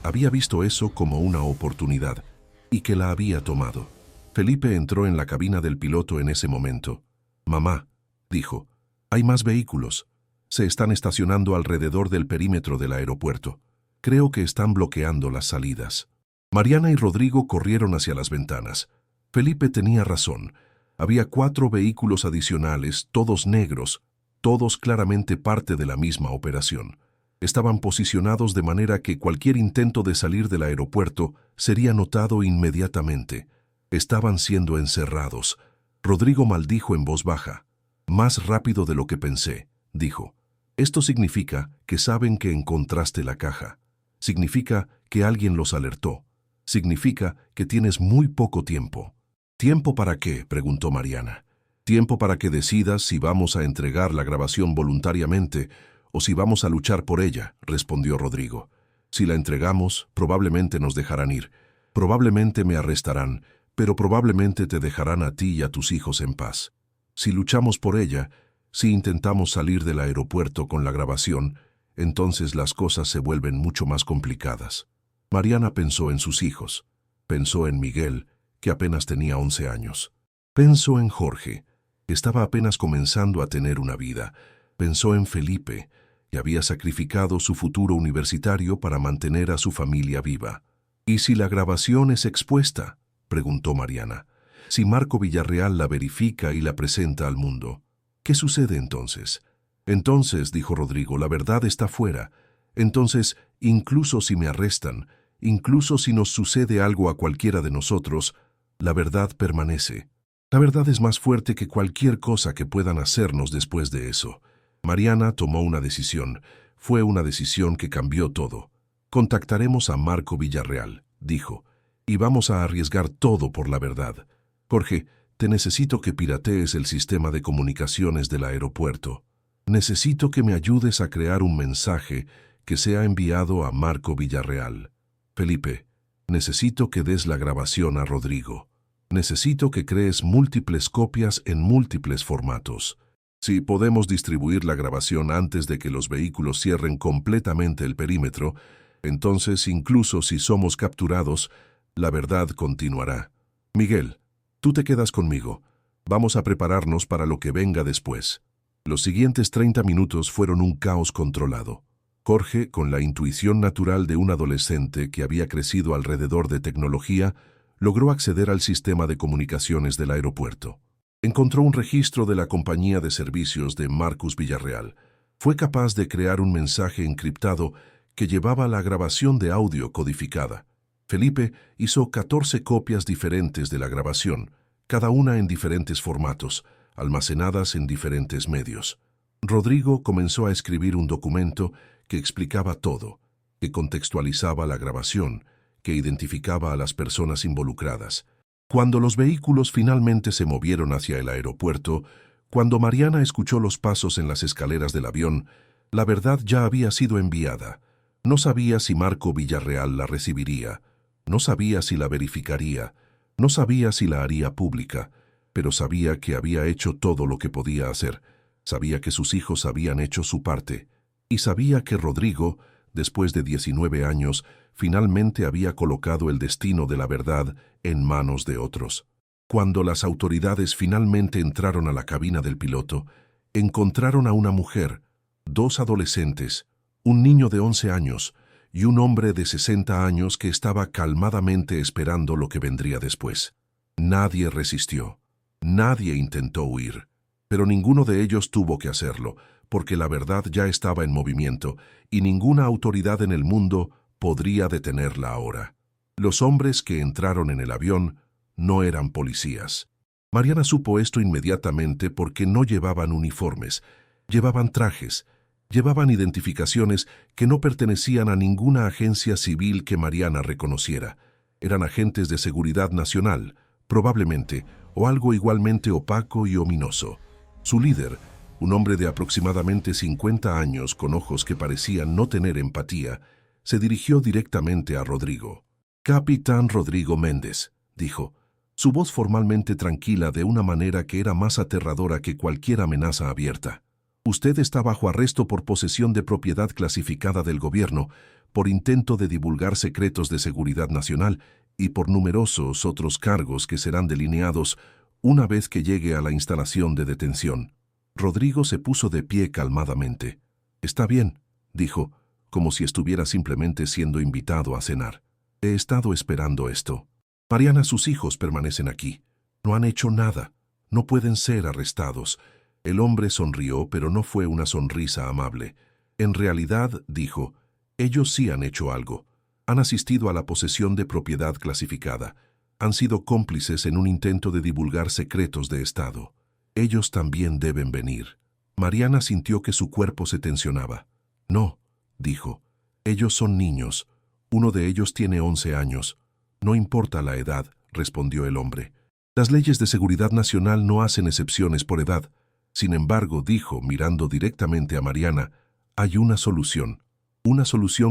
había visto eso como una oportunidad y que la había tomado. Felipe entró en la cabina del piloto en ese momento. «Mamá», dijo, «hay más vehículos. Se están estacionando alrededor del perímetro del aeropuerto. Creo que están bloqueando las salidas». Mariana y Rodrigo corrieron hacia las ventanas. Felipe tenía razón. Había 4 vehículos adicionales, todos negros, todos claramente parte de la misma operación. Estaban posicionados de manera que cualquier intento de salir del aeropuerto sería notado inmediatamente. Estaban siendo encerrados. Rodrigo maldijo en voz baja. «Más rápido de lo que pensé», dijo. «Esto significa que saben que encontraste la caja. Significa que alguien los alertó. Significa que tienes muy poco tiempo». «¿Tiempo para qué?», preguntó Mariana. «Tiempo para que decidas si vamos a entregar la grabación voluntariamente o si vamos a luchar por ella», respondió Rodrigo. «Si la entregamos, probablemente nos dejarán ir. Probablemente me arrestarán, pero probablemente te dejarán a ti y a tus hijos en paz. Si luchamos por ella, si intentamos salir del aeropuerto con la grabación, entonces las cosas se vuelven mucho más complicadas». Mariana pensó en sus hijos. Pensó en Miguel, que apenas tenía 11 años. Pensó en Jorge, que estaba apenas comenzando a tener una vida. Pensó en Felipe, que había sacrificado su futuro universitario para mantener a su familia viva. «¿Y si la grabación es expuesta?», preguntó Mariana. «Si Marco Villarreal la verifica y la presenta al mundo, ¿qué sucede entonces?». «Entonces», dijo Rodrigo, «la verdad está fuera. Entonces, incluso si me arrestan, incluso si nos sucede algo a cualquiera de nosotros, la verdad permanece. La verdad es más fuerte que cualquier cosa que puedan hacernos después de eso». Mariana tomó una decisión. Fue una decisión que cambió todo. «Contactaremos a Marco Villarreal», dijo, «y vamos a arriesgar todo por la verdad. Jorge, te necesito que piratees el sistema de comunicaciones del aeropuerto. Necesito que me ayudes a crear un mensaje que sea enviado a Marco Villarreal. Felipe, necesito que des la grabación a Rodrigo. Necesito que crees múltiples copias en múltiples formatos. Si podemos distribuir la grabación antes de que los vehículos cierren completamente el perímetro, entonces, incluso si somos capturados, la verdad continuará. Miguel, tú te quedas conmigo. Vamos a prepararnos para lo que venga después». Los siguientes 30 minutos fueron un caos controlado. Jorge, con la intuición natural de un adolescente que había crecido alrededor de tecnología, logró acceder al sistema de comunicaciones del aeropuerto. Encontró un registro de la compañía de servicios de Marcus Villarreal. Fue capaz de crear un mensaje encriptado que llevaba la grabación de audio codificada. Felipe hizo 14 copias diferentes de la grabación, cada una en diferentes formatos, almacenadas en diferentes medios. Rodrigo comenzó a escribir un documento que explicaba todo, que contextualizaba la grabación, que identificaba a las personas involucradas. Cuando los vehículos finalmente se movieron hacia el aeropuerto, cuando Mariana escuchó los pasos en las escaleras del avión, la verdad ya había sido enviada. No sabía si Marco Villarreal la recibiría, no sabía si la verificaría, no sabía si la haría pública, pero sabía que había hecho todo lo que podía hacer, sabía que sus hijos habían hecho su parte, y sabía que Rodrigo, después de 19 años, finalmente había colocado el destino de la verdad en manos de otros. Cuando las autoridades finalmente entraron a la cabina del piloto, encontraron a una mujer, 2 adolescentes, un niño de 11 años y un hombre de 60 años que estaba calmadamente esperando lo que vendría después. Nadie resistió, nadie intentó huir, pero ninguno de ellos tuvo que hacerlo, porque la verdad ya estaba en movimiento y ninguna autoridad en el mundo podría detenerla ahora. Los hombres que entraron en el avión no eran policías. Mariana supo esto inmediatamente porque no llevaban uniformes, llevaban trajes, llevaban identificaciones que no pertenecían a ninguna agencia civil que Mariana reconociera. Eran agentes de seguridad nacional, probablemente, o algo igualmente opaco y ominoso. Su líder, un hombre de aproximadamente 50 años con ojos que parecían no tener empatía, se dirigió directamente a Rodrigo. «Capitán Rodrigo Méndez», dijo, su voz formalmente tranquila de una manera que era más aterradora que cualquier amenaza abierta. «Usted está bajo arresto por posesión de propiedad clasificada del gobierno, por intento de divulgar secretos de seguridad nacional y por numerosos otros cargos que serán delineados una vez que llegue a la instalación de detención». Rodrigo se puso de pie calmadamente. «Está bien», dijo, como si estuviera simplemente siendo invitado a cenar. «He estado esperando esto. Mariana, sus hijos permanecen aquí. No han hecho nada. No pueden ser arrestados». El hombre sonrió, pero no fue una sonrisa amable. «En realidad», dijo, «ellos sí han hecho algo. Han asistido a la posesión de propiedad clasificada. Han sido cómplices en un intento de divulgar secretos de Estado. Ellos también deben venir». Mariana sintió que su cuerpo se tensionaba. «No», dijo, «ellos son niños. Uno de ellos tiene 11 años. No importa la edad», respondió el hombre. «Las leyes de seguridad nacional no hacen excepciones por edad. Sin embargo», dijo, mirando directamente a Mariana, «hay una solución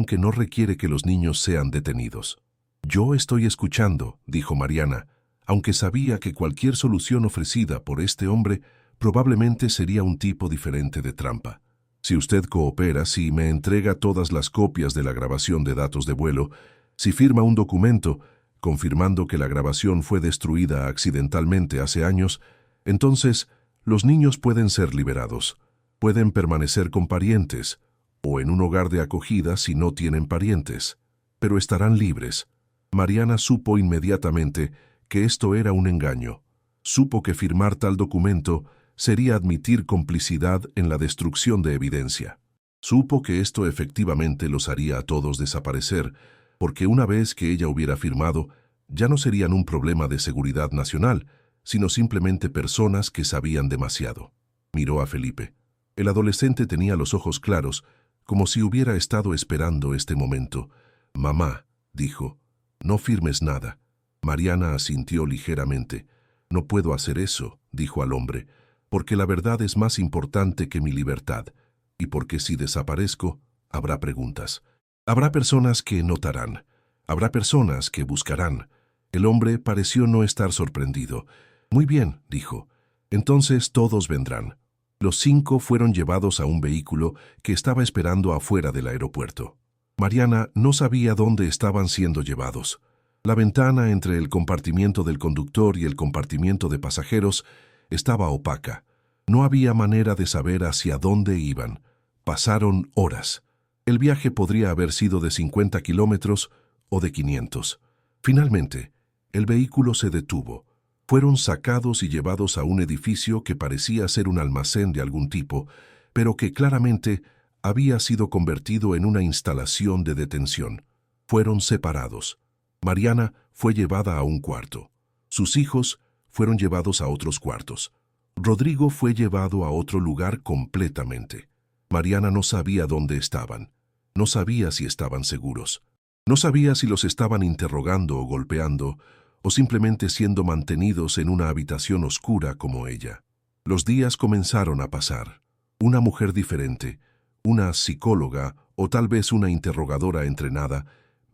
que no requiere que los niños sean detenidos». «Yo estoy escuchando», dijo Mariana, aunque sabía que cualquier solución ofrecida por este hombre probablemente sería un tipo diferente de trampa. «Si usted coopera, si me entrega todas las copias de la grabación de datos de vuelo, si firma un documento confirmando que la grabación fue destruida accidentalmente hace años, entonces los niños pueden ser liberados, pueden permanecer con parientes o en un hogar de acogida si no tienen parientes, pero estarán libres». Mariana supo inmediatamente que esto era un engaño. Supo que firmar tal documento sería admitir complicidad en la destrucción de evidencia. Supo que esto efectivamente los haría a todos desaparecer, porque una vez que ella hubiera firmado, ya no serían un problema de seguridad nacional, sino simplemente personas que sabían demasiado. Miró a Felipe. El adolescente tenía los ojos claros, como si hubiera estado esperando este momento. «Mamá», dijo, «no firmes nada». Mariana asintió ligeramente. «No puedo hacer eso», dijo al hombre, «porque la verdad es más importante que mi libertad, y porque si desaparezco, habrá preguntas. Habrá personas que notarán, habrá personas que buscarán». El hombre pareció no estar sorprendido. «Muy bien», dijo, «entonces todos vendrán». Los 5 fueron llevados a un vehículo que estaba esperando afuera del aeropuerto. Mariana no sabía dónde estaban siendo llevados. La ventana entre el compartimiento del conductor y el compartimiento de pasajeros estaba opaca. No había manera de saber hacia dónde iban. Pasaron horas. El viaje podría haber sido de 50 kilómetros o de 500. Finalmente, el vehículo se detuvo. Fueron sacados y llevados a un edificio que parecía ser un almacén de algún tipo, pero que claramente había sido convertido en una instalación de detención. Fueron separados. Mariana fue llevada a un cuarto. Sus hijos fueron llevados a otros cuartos. Rodrigo fue llevado a otro lugar completamente. Mariana no sabía dónde estaban. No sabía si estaban seguros. No sabía si los estaban interrogando o golpeando, o simplemente siendo mantenidos en una habitación oscura como ella. Los días comenzaron a pasar. Una mujer diferente, una psicóloga o tal vez una interrogadora entrenada,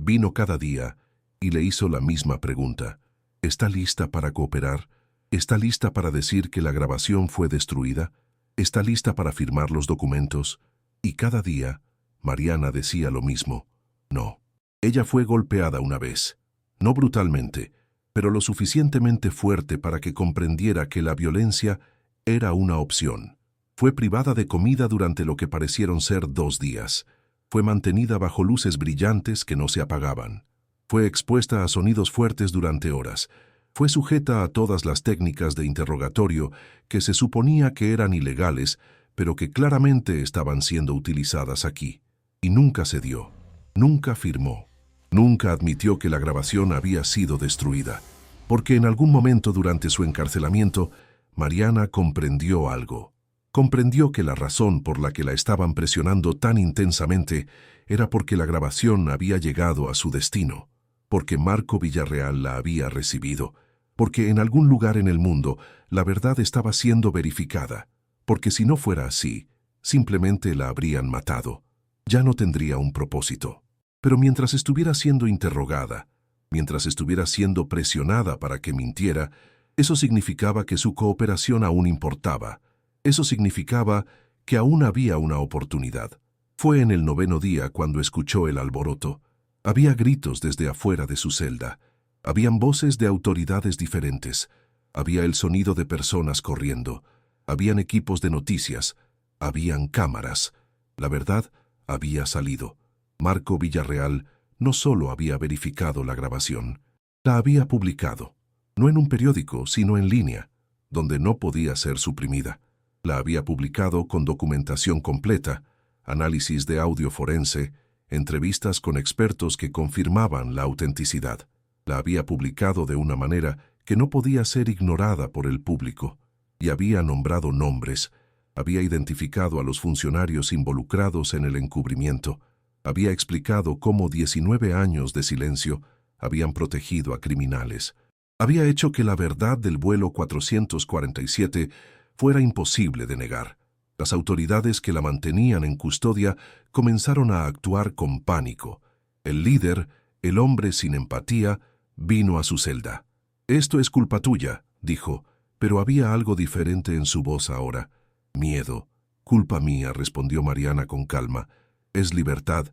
vino cada día y le hizo la misma pregunta. ¿Está lista para cooperar? ¿Está lista para decir que la grabación fue destruida? ¿Está lista para firmar los documentos? Y cada día, Mariana decía lo mismo. No. Ella fue golpeada una vez. No brutalmente, pero lo suficientemente fuerte para que comprendiera que la violencia era una opción. Fue privada de comida durante lo que parecieron ser 2 días. Fue mantenida bajo luces brillantes que no se apagaban. Fue expuesta a sonidos fuertes durante horas. Fue sujeta a todas las técnicas de interrogatorio que se suponía que eran ilegales, pero que claramente estaban siendo utilizadas aquí. Y nunca cedió. Nunca firmó. Nunca admitió que la grabación había sido destruida, porque en algún momento durante su encarcelamiento, Mariana comprendió algo. Comprendió que la razón por la que la estaban presionando tan intensamente era porque la grabación había llegado a su destino, porque Marco Villarreal la había recibido, porque en algún lugar en el mundo la verdad estaba siendo verificada, porque si no fuera así, simplemente la habrían matado. Ya no tendría un propósito. Pero mientras estuviera siendo interrogada, mientras estuviera siendo presionada para que mintiera, eso significaba que su cooperación aún importaba. Eso significaba que aún había una oportunidad. Fue en el 9º día cuando escuchó el alboroto. Había gritos desde afuera de su celda. Habían voces de autoridades diferentes. Había el sonido de personas corriendo. Habían equipos de noticias. Habían cámaras. La verdad había salido. Marco Villarreal no solo había verificado la grabación, la había publicado, no en un periódico, sino en línea, donde no podía ser suprimida. La había publicado con documentación completa, análisis de audio forense, entrevistas con expertos que confirmaban la autenticidad. La había publicado de una manera que no podía ser ignorada por el público, y había nombrado nombres, había identificado a los funcionarios involucrados en el encubrimiento, había explicado cómo 19 años de silencio habían protegido a criminales. Había hecho que la verdad del vuelo 447 fuera imposible de negar. Las autoridades que la mantenían en custodia comenzaron a actuar con pánico. El líder, el hombre sin empatía, vino a su celda. «Esto es culpa tuya», dijo, pero había algo diferente en su voz ahora. «Miedo. Culpa mía», respondió Mariana con calma. «Es libertad.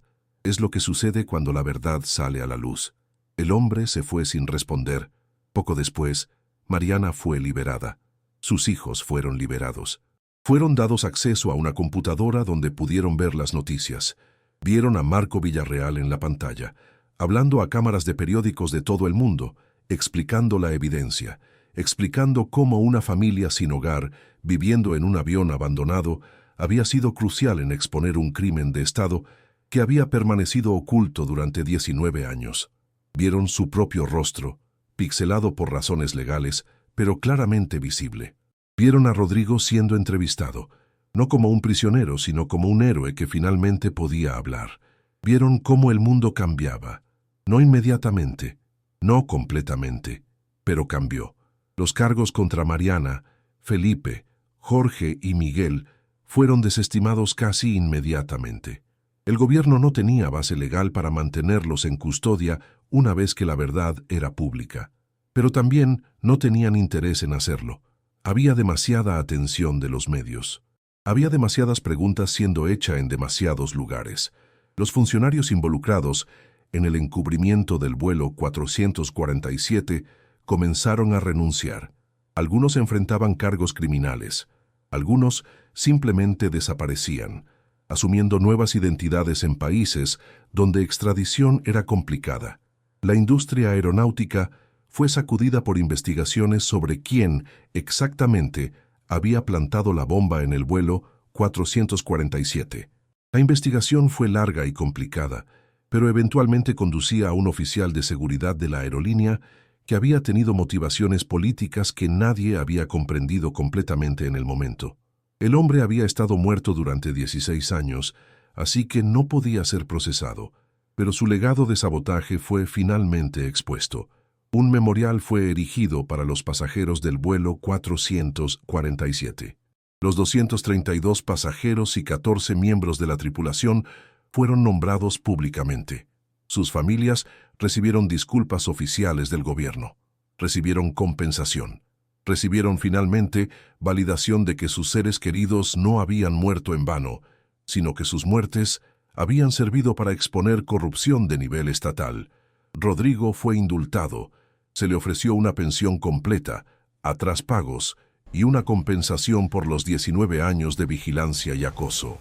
Es lo que sucede cuando la verdad sale a la luz». El hombre se fue sin responder. Poco después, Mariana fue liberada. Sus hijos fueron liberados. Fueron dados acceso a una computadora donde pudieron ver las noticias. Vieron a Marco Villarreal en la pantalla, hablando a cámaras de periódicos de todo el mundo, explicando la evidencia, explicando cómo una familia sin hogar, viviendo en un avión abandonado, había sido crucial en exponer un crimen de Estado que había permanecido oculto durante 19 años. Vieron su propio rostro, pixelado por razones legales, pero claramente visible. Vieron a Rodrigo siendo entrevistado, no como un prisionero, sino como un héroe que finalmente podía hablar. Vieron cómo el mundo cambiaba, no inmediatamente, no completamente, pero cambió. Los cargos contra Mariana, Felipe, Jorge y Miguel fueron desestimados casi inmediatamente. El gobierno no tenía base legal para mantenerlos en custodia una vez que la verdad era pública, pero también no tenían interés en hacerlo. Había demasiada atención de los medios. Había demasiadas preguntas siendo hechas en demasiados lugares. Los funcionarios involucrados en el encubrimiento del vuelo 447 comenzaron a renunciar. Algunos enfrentaban cargos criminales. Algunos simplemente desaparecían. asumiendo nuevas identidades en países donde extradición era complicada. La industria aeronáutica fue sacudida por investigaciones sobre quién exactamente había plantado la bomba en el vuelo 447. La investigación fue larga y complicada, pero eventualmente conducía a un oficial de seguridad de la aerolínea que había tenido motivaciones políticas que nadie había comprendido completamente en el momento. El hombre había estado muerto durante 16 años, así que no podía ser procesado, pero su legado de sabotaje fue finalmente expuesto. Un memorial fue erigido para los pasajeros del vuelo 447. Los 232 pasajeros y 14 miembros de la tripulación fueron nombrados públicamente. Sus familias recibieron disculpas oficiales del gobierno, recibieron compensación, recibieron finalmente validación de que sus seres queridos no habían muerto en vano, sino que sus muertes habían servido para exponer corrupción de nivel estatal. Rodrigo fue indultado, se le ofreció una pensión completa, a traspagos y una compensación por los 19 años de vigilancia y acoso.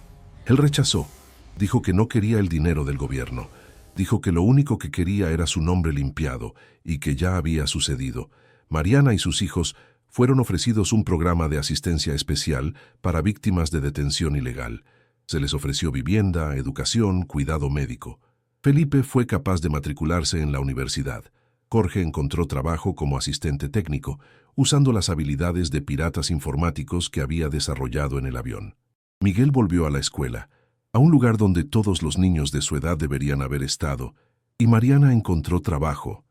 Él rechazó, dijo que no quería el dinero del gobierno. Dijo que lo único que quería era su nombre limpiado y que ya había sucedido. Mariana y sus hijos fueron ofrecidos un programa de asistencia especial para víctimas de detención ilegal. Se les ofreció vivienda, educación, cuidado médico. Felipe fue capaz de matricularse en la universidad. Jorge encontró trabajo como asistente técnico, usando las habilidades de piratas informáticos que había desarrollado en el avión. Miguel volvió a la escuela, a un lugar donde todos los niños de su edad deberían haber estado, y Mariana encontró trabajo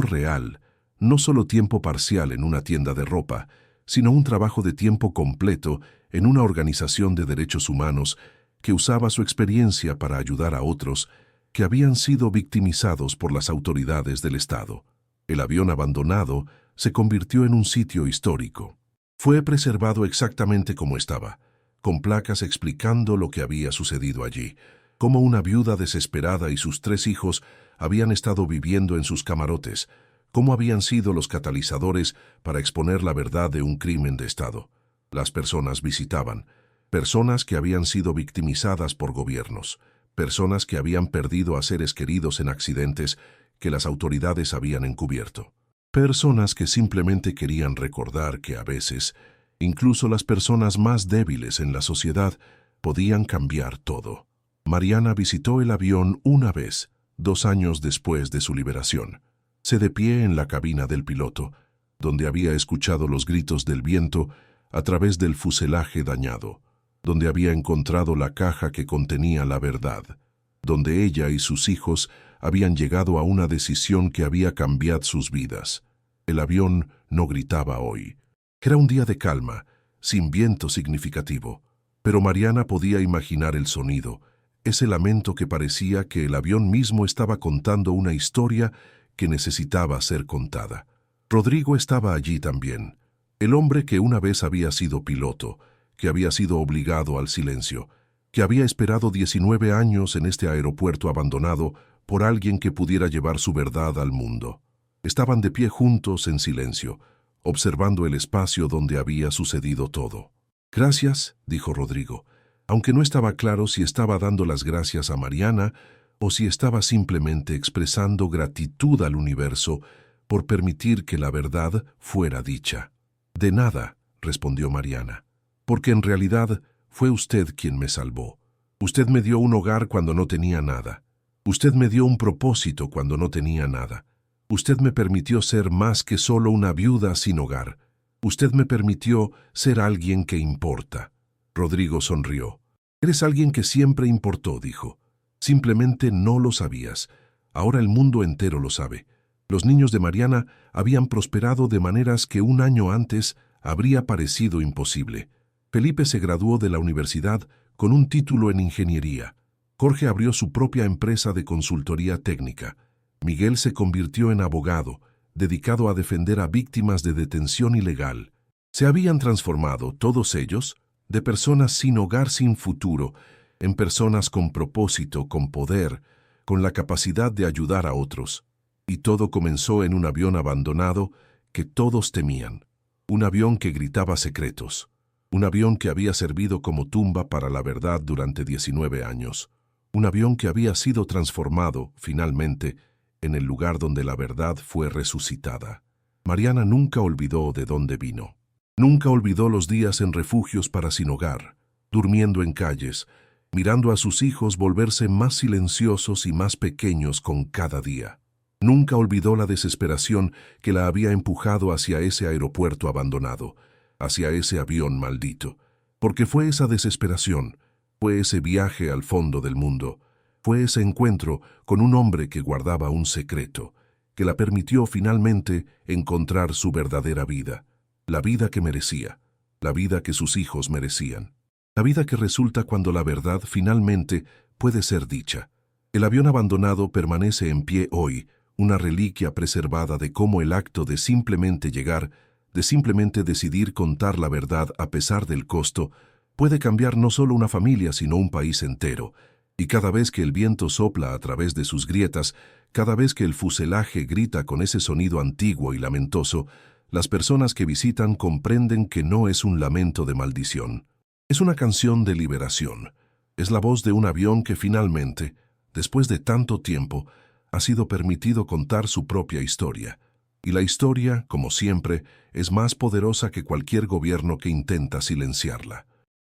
real, no solo tiempo parcial en una tienda de ropa, sino un trabajo de tiempo completo en una organización de derechos humanos que usaba su experiencia para ayudar a otros que habían sido victimizados por las autoridades del Estado. El avión abandonado se convirtió en un sitio histórico. Fue preservado exactamente como estaba, con placas explicando lo que había sucedido allí, cómo una viuda desesperada y sus 3 hijos habían estado viviendo en sus camarotes, cómo habían sido los catalizadores para exponer la verdad de un crimen de Estado. Las personas visitaban, personas que habían sido victimizadas por gobiernos, personas que habían perdido a seres queridos en accidentes que las autoridades habían encubierto, personas que simplemente querían recordar que a veces incluso las personas más débiles en la sociedad podían cambiar todo. Mariana visitó el avión una vez, 2 años después de su liberación. Se de pie en la cabina del piloto, donde había escuchado los gritos del viento a través del fuselaje dañado, donde había encontrado la caja que contenía la verdad, donde ella y sus hijos habían llegado a una decisión que había cambiado sus vidas. El avión no gritaba hoy. Era un día de calma, sin viento significativo, pero Mariana podía imaginar el sonido, ese lamento que parecía que el avión mismo estaba contando una historia que necesitaba ser contada. Rodrigo estaba allí también, el hombre que una vez había sido piloto, que había sido obligado al silencio, que había esperado 19 años en este aeropuerto abandonado por alguien que pudiera llevar su verdad al mundo. Estaban de pie juntos en silencio, observando el espacio donde había sucedido todo. «Gracias», dijo Rodrigo, aunque no estaba claro si estaba dando las gracias a Mariana o si estaba simplemente expresando gratitud al universo por permitir que la verdad fuera dicha. «De nada», respondió Mariana, «porque en realidad fue usted quien me salvó. Usted me dio un hogar cuando no tenía nada. Usted me dio un propósito cuando no tenía nada. Usted me permitió ser más que solo una viuda sin hogar. Usted me permitió ser alguien que importa». Rodrigo sonrió. «Eres alguien que siempre importó», dijo. «Simplemente no lo sabías. Ahora el mundo entero lo sabe. Los niños de Mariana habían prosperado de maneras que un año antes habría parecido imposible. Felipe se graduó de la universidad con un título en ingeniería. Jorge abrió su propia empresa de consultoría técnica. Miguel se convirtió en abogado, dedicado a defender a víctimas de detención ilegal. Se habían transformado, todos ellos, de personas sin hogar, sin futuro, en personas con propósito, con poder, con la capacidad de ayudar a otros. Y todo comenzó en un avión abandonado que todos temían. Un avión que gritaba secretos. Un avión que había servido como tumba para la verdad durante 19 años. Un avión que había sido transformado, finalmente, en el lugar donde la verdad fue resucitada. Mariana nunca olvidó de dónde vino. Nunca olvidó los días en refugios para sin hogar, durmiendo en calles, mirando a sus hijos volverse más silenciosos y más pequeños con cada día. Nunca olvidó la desesperación que la había empujado hacia ese aeropuerto abandonado, hacia ese avión maldito, porque fue esa desesperación, fue ese viaje al fondo del mundo, fue ese encuentro con un hombre que guardaba un secreto, que la permitió finalmente encontrar su verdadera vida, la vida que merecía, la vida que sus hijos merecían, la vida que resulta cuando la verdad finalmente puede ser dicha. El avión abandonado permanece en pie hoy, una reliquia preservada de cómo el acto de simplemente llegar, de simplemente decidir contar la verdad a pesar del costo, puede cambiar no solo una familia sino un país entero. Y cada vez que el viento sopla a través de sus grietas, cada vez que el fuselaje grita con ese sonido antiguo y lamentoso, las personas que visitan comprenden que no es un lamento de maldición. Es una canción de liberación. Es la voz de un avión que finalmente, después de tanto tiempo, ha sido permitido contar su propia historia. Y la historia, como siempre, es más poderosa que cualquier gobierno que intenta silenciarla.